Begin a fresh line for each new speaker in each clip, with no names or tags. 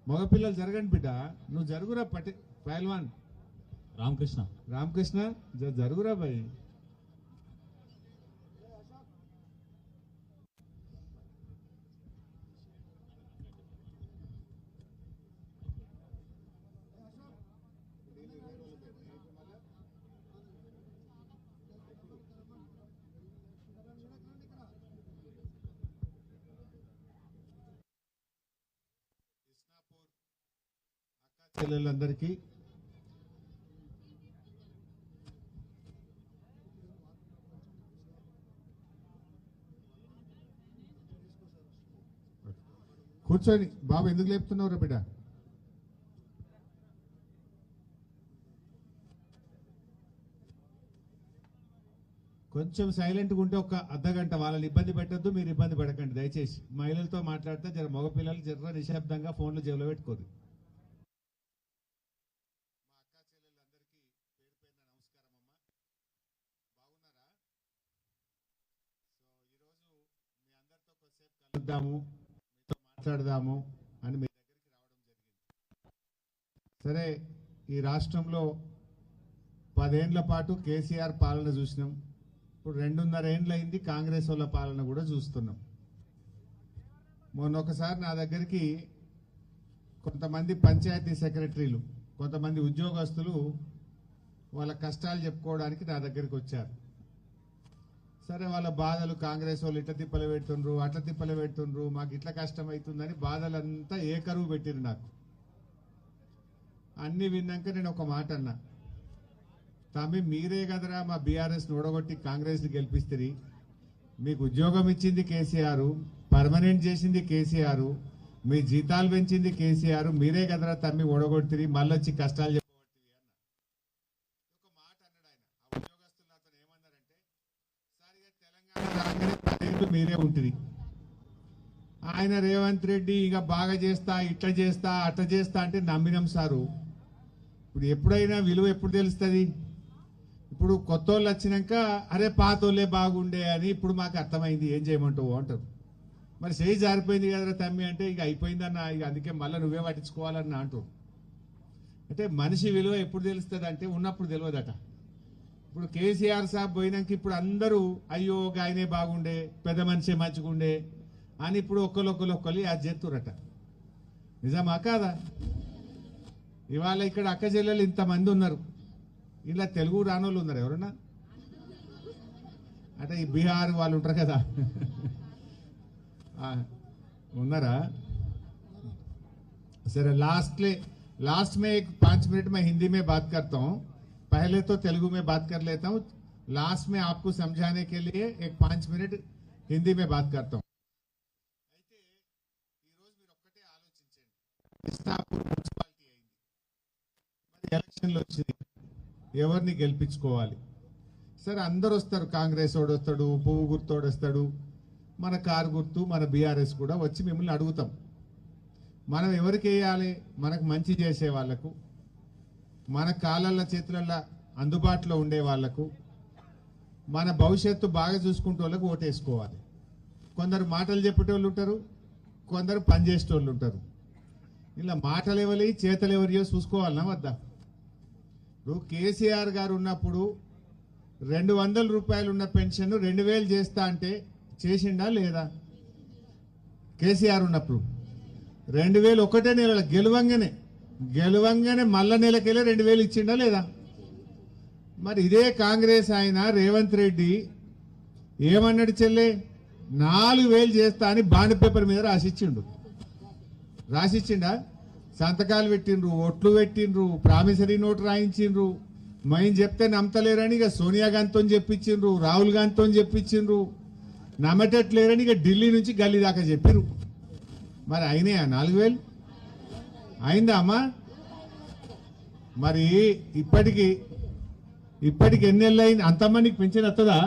మగపిల్లలు జరగండి బిడ్డ, నువ్వు జరుగురా పహల్వాన్
రామకృష్ణ
రామకృష్ణ జరుగురా భయ్. చెల్లెళ్ళందరికీ కూర్చొని బాబు ఎందుకు లేపుతున్నావు బిడ్డ? కొంచెం సైలెంట్గా ఉంటే ఒక అర్ధగంట వాళ్ళని ఇబ్బంది పెట్టద్దు, మీరు ఇబ్బంది పడకండి దయచేసి. మహిళలతో మాట్లాడితే జర మగపిల్లలు జర నిశ్శబ్దంగా ఫోన్లు జేబులో పెట్టుకోరు. కలుద్దాము, మీతో మాట్లాడదాము అని మీ దగ్గరికి రావడం జరిగింది. సరే, ఈ రాష్ట్రంలో 10 ఏళ్ల పాటు కేసీఆర్ పాలన చూసినాం. ఇప్పుడు 2.5 ఏళ్ళు అయింది కాంగ్రెస్ వాళ్ళ పాలన కూడా చూస్తున్నాం. మొన్న ఒకసారి నా దగ్గరికి కొంతమంది పంచాయతీ సెక్రటరీలు, కొంతమంది ఉద్యోగస్తులు వాళ్ళ కష్టాలు చెప్పుకోవడానికి నా దగ్గరికి వచ్చారు. సరే, వాళ్ళ బాధలు కాంగ్రెస్ వాళ్ళు ఇట్లా తిప్పలు పెడుతుండ్రు, అట్లా తిప్పలు పెడుతుండ్రు, మాకు ఇట్లా కష్టం అవుతుందని బాధలంతా ఏకరువు పెట్టిరు నాకు. అన్ని విన్నాక నేను ఒక మాట అన్నా, తమ్మి మీరే కదరా మా బీఆర్ఎస్ ఓడగొట్టి కాంగ్రెస్ని గెలిపిస్తుంది, మీకు ఉద్యోగం ఇచ్చింది కేసీఆర్, పర్మనెంట్ చేసింది కేసీఆర్, మీ జీతాలు పెంచింది కేసీఆర్, మీరే కదరా తమ్మి ఓడగొట్టిరి, మళ్ళీ వచ్చి కష్టాలు చెప్పబట్టి అన్న. ఒక మాట అన్నాడు ఆయన. ఆ ఉద్యోగస్తులు నాతో ఏమన్నారంటే, సార్ ఇక తెలంగాణ రాగానే 10 ఏళ్ళు మీరే ఉంటుంది, ఆయన రేవంత్ రెడ్డి ఇక బాగా చేస్తా, ఇట్లా చేస్తా, అట్లా చేస్తా అంటే నమ్మినాం సారు. ఇప్పుడు ఎప్పుడైనా విలువ ఎప్పుడు తెలుస్తుంది? ఇప్పుడు కొత్త వాళ్ళు వచ్చినాక అరే పాతోళ్ళే బాగుండే అని ఇప్పుడు మాకు అర్థమైంది, ఏం చేయమంటావు అంటారు. మరి చేయి జారిపోయింది కదరా తమ్మి అంటే ఇక అయిపోయిందన్న, ఇక అందుకే మళ్ళీ నువ్వే పట్టించుకోవాలన్న అంటారు. అంటే మనిషి విలువ ఎప్పుడు తెలుస్తుంది అంటే ఉన్నప్పుడు తెలియదట. ఇప్పుడు కేసీఆర్ సాబ్ పోయినాక ఇప్పుడు అందరూ అయ్యో ఆయనే బాగుండే, పెద్ద మనిషి మంచిగుండే అని ఇప్పుడు ఒక్కరు అది చేస్తురట. నిజమా కాదా? ఇవాళ ఇక్కడ అక్క చెల్లెలు ఇంతమంది ఉన్నారు, ఇలా తెలుగు రానోళ్ళు ఉన్నారు ఎవరన్నా? అంటే ఈ బీహార్ వాళ్ళు ఉంటారు కదా, ఉన్నారా? सर लास्ट में एक 5 मिनट में हिंदी में बात करता हूँ, पहले तो तेलुगु में बात कर लेता हूँ, लास्ट में आपको समझाने के लिए एक 5 मिनट हिंदी में बात करता हूँ. అయితే ఈ రోజు మీరు ఒక్కటే ఆలోచించండి, కృష్ణాపూర్ మున్సిపాలిటీ అయింది, మరి ఎలక్షన్లు వచ్చింది, ఎవరిని గెలిపించుకోవాలి? సరే అందరు వస్తారు, కాంగ్రెస్ వాడు వస్తాడు, పువ్వు గుర్తోడు వస్తాడు, మన కారు గుర్తు, మన బీఆర్ఎస్ కూడా వచ్చి మిమ్మల్ని అడుగుతాం. మనం ఎవరికి వేయాలి? మనకు మంచి చేసే వాళ్లకు, మన కాళ్ళల్లో చేతులల్లో అందుబాటులో ఉండే వాళ్లకు, మన భవిష్యత్తు బాగా చూసుకుంటే వాళ్ళకు ఓటేసుకోవాలి. కొందరు మాటలు చెప్పేటోళ్ళు ఉంటారు, కొందరు పనిచేసేటోళ్ళు ఉంటారు. ఇలా మాటలు ఎవరి చేతలు ఎవరియో చూసుకోవాలన్నా వద్దా? ఇప్పుడు కేసీఆర్ గారు ఉన్నప్పుడు 200 రూపాయలు ఉన్న పెన్షన్ 2000 చేస్తా అంటే చేసిండా లేదా? కేసీఆర్ ఉన్నప్పుడు 2000 ఒకటే నెల గెలవంగానే మళ్ళా నెలకెళ్ళి 2000 ఇచ్చిండా లేదా? మరి ఇదే కాంగ్రెస్ ఆయన రేవంత్ రెడ్డి ఏమన్నాడు? చెల్లె 4000 చేస్తా అని బాండ్ పేపర్ మీద రాసిచ్చిండా? సంతకాలు పెట్టిండ్రు, ఓట్లు పెట్టిండ్రు, ప్రామిసరీ నోట్ రాయించిండ్రు. మైన్ చెప్తే నమ్మతలేరని ఇక సోనియా గాంధీతో చెప్పించిండ్రు, రాహుల్ గాంధీతో చెప్పించిండ్రు. నమ్మటట్లేరని ఇక ఢిల్లీ నుంచి గల్లీ దాకా చెప్పారు. మరి అయినాయా 4000? అయిందా అమ్మా? మరి ఇప్పటికి ఎన్ని నెలలు అయింది? అంతమందికి పెన్షన్ వస్తుందా?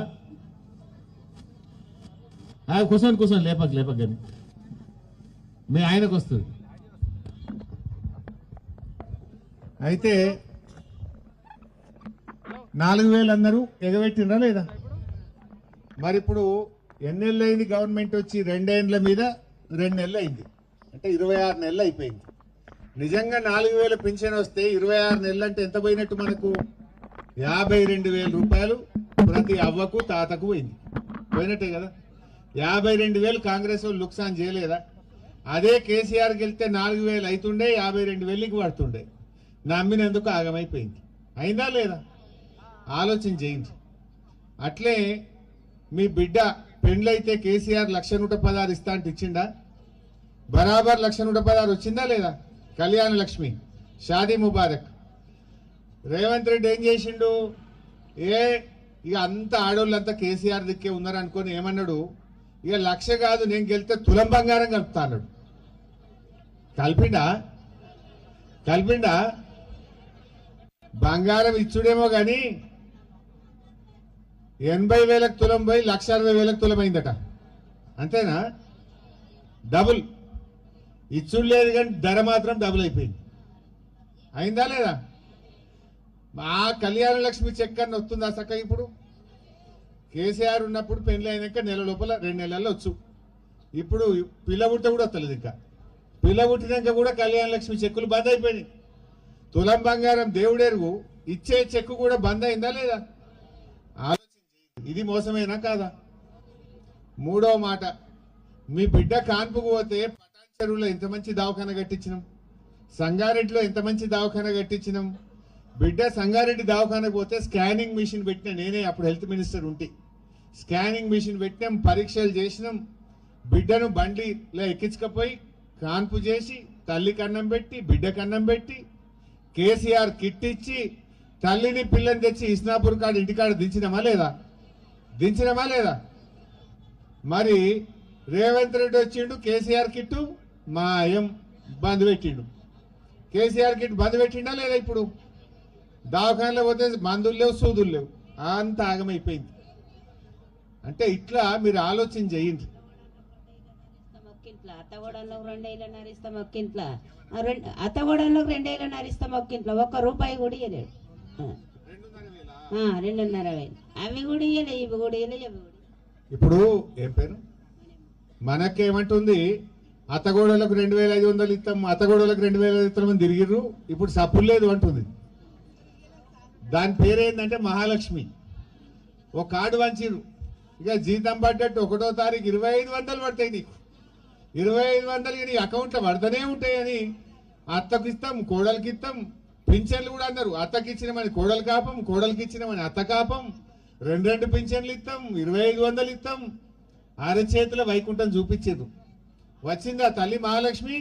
కూర్చొని లేపక కానీ మీ ఆయనకు వస్తుంది. అయితే 4000 అన్నారు, ఎగబెట్టినరా లేదా? మరి ఇప్పుడు ఎన్ని నెలలు అయింది గవర్నమెంట్ వచ్చి? 2 ఏళ్ల మీద 2 నెలలు అయింది, అంటే 26 నెలలు అయిపోయింది. నిజంగా 4,000 పింఛన్ వస్తే 26 నెలలు అంటే ఎంత పోయినట్టు మనకు 52,000 రూపాయలు ప్రతి అవ్వకు తాతకు పోయినట్టే కదా. 52,000 కాంగ్రెస్ వాళ్ళు లుక్సాన్ చేయలేదా? అదే కేసీఆర్కి వెళ్తే 4,000 అవుతుండే, 52,000కి పడుతుండే. నమ్మినందుకు ఆగమైపోయింది. అయిందా లేదా? ఆలోచన చేయండి. అట్లే మీ బిడ్డ పెండ్లైతే కేసీఆర్ 1,116 ఇస్తా అంటే ఇచ్చిండా? బరాబర్ 1,116 వచ్చిందా లేదా? కళ్యాణ లక్ష్మి, షాదీ ముబారక్. రేవంత్ రెడ్డి ఏం చేసిండు? ఇక అంత ఆడోళ్ళంతా కేసీఆర్ దిక్కే ఉన్నారు అనుకొని ఏమన్నాడు, ఇక 1,00,000 కాదు నేను గెలితే తులం బంగారం కలుపుతా అన్నాడు. కలిపిండా? బంగారం ఇచ్చుడేమో గాని 80,000కు తులం పోయి 1,60,000కు తులం అయిందట. అంతేనా? డబుల్ ఇచ్చుడు లేదు కానీ ధర మాత్రం డబుల్ అయిపోయింది. అయిందా లేదా? ఆ కళ్యాణ లక్ష్మి చెక్ అన్న వస్తుందా చక్కగా? ఇప్పుడు కేసీఆర్ ఉన్నప్పుడు పెళ్లి అయినాక నెల లోపల 2 నెలల్లో వచ్చు. ఇప్పుడు పిల్ల పుట్ట కూడా వస్తలేదు. ఇంకా పిల్ల పుట్టినాక కూడా కళ్యాణ లక్ష్మి చెక్కులు బంద్ అయిపోయినాయి. తులం బంగారం దేవుడెరుగు ఇచ్చే చెక్కు కూడా బంద్ అయిందా లేదా? ఆలోచన చేయండి. ఇది మోసమేనా కాదా? మూడో మాట, మీ బిడ్డ కాన్పుకు పోతే పటాన్ చెరువులో ఎంత మంచి దవాఖాన కట్టించినాం, సంగారెడ్డిలో ఎంత మంచి దవాఖాన కట్టించినాం. బిడ్డ సంగారెడ్డి దవాఖానకు పోతే స్కానింగ్ మిషన్ పెట్టిన నేనే, అప్పుడు హెల్త్ మినిస్టర్ ఉంటే స్కానింగ్ మిషన్ పెట్టినాం, పరీక్షలు చేసినాం. బిడ్డను బండిలో ఎక్కించకపోయి కాన్పు చేసి తల్లికి అన్నం పెట్టి బిడ్డకు అన్నం పెట్టి కేసీఆర్ కిట్ ఇచ్చి తల్లిని పిల్లని తెచ్చి ఇస్నాపూర్ కాడ ఇంటికాడ దించినమా లేదా? మరి రేవంత్ రెడ్డి వచ్చిండు, కేసీఆర్ కిట్టు మాయం బంద్ పెట్టిండు. కేసీఆర్ కిట్ బంద్ పెట్టిండా లేదా? ఇప్పుడు దవాఖానలో పోతే మందులు లేవు, సూదులు లేవు, అంత ఆగమైపోయింది. అంటే ఇట్లా మీరు ఆలోచన చేయండి.
అత్తగూడెంలో 2 ఏళ్ళ నరిస్తాం ఒక్కింట్లో, అత్తగూడెంలో 2 ఏళ్ళ నరిస్తాం ఒక్కింట్లో, ₹1 కూడా ఇవ్వలేడు. 2,500 అవి కూడా ఇవ్వలే, ఇవి కూడా ఇవ్వలే.
ఇప్పుడు ఏం పేరు మనకేమంటుంది, అత్తగూడలకు 2,500 ఇస్తాం, అత్తగూడలకు 2,500 ఇస్తామని తిరిగిర్రు. ఇప్పుడు సప్పులు లేదు అంటుంది. దాని పేరేందంటే మహాలక్ష్మి. ఒక కార్డు వంచిరు, ఇక జీతం పడ్డట్టు 1వ తారీఖు 2,500 పడతాయి నీకు. 2,500 నీ అకౌంట్లో పడతానే ఉంటాయని అత్తకు ఇస్తాం, కోడలికి ఇస్తాం. పింఛన్లు కూడా అన్నారు, అత్తకి ఇచ్చినామని కోడలు కాపం, కోడలికి ఇచ్చినామని అత్త కాపం. 2 పింఛన్లు ఇస్తాం, 2,500 ఇస్తాం. అరచేతుల వైకుంఠం చూపించారు. వచ్చిందా తల్లి మహాలక్ష్మి?